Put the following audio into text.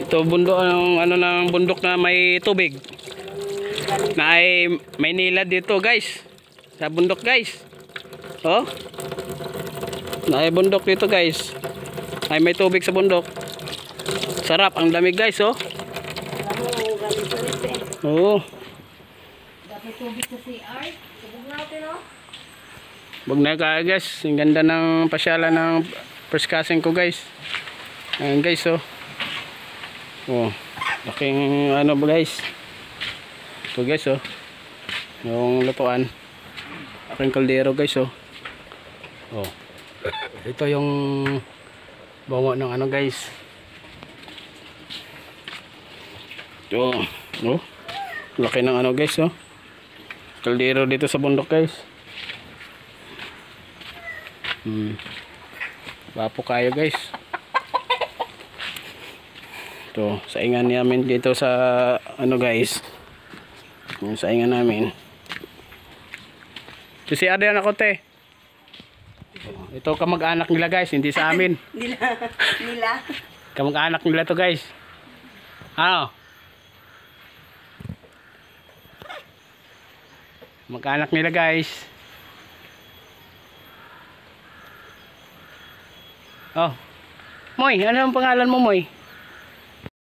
Ito bundok, ano ng bundok na may tubig. Na ay may nilad dito guys. Sa bundok guys. Oh. Na ay bundok dito guys. Ay may tubig sa bundok. Sarap ang lamig guys oh. Oh. Dapat tubig sa CR. Tubig natin oh. Bug na ka guys. Ang ganda ng pasyalan ng first casting ko guys. Ayan guys oh. Oh. Laking ano ba guys. Ito guys oh. Yung lutuan. Aking kaldero guys oh. Oh. Ito yung bango ng ano guys. Ito. Oh. Laki ng ano guys oh. Kaldero dito sa bundok guys. Wapo kayo guys. Ito, saingan namin dito sa ano guys. Yung saingan namin. Ito si Adrian ako te. Ito kamag-anak nila guys, hindi sa amin. Nila. Kamag-anak nila to guys. Ano? Mag-anak nila guys. Oh. Moy, ano ang pangalan mo Moy?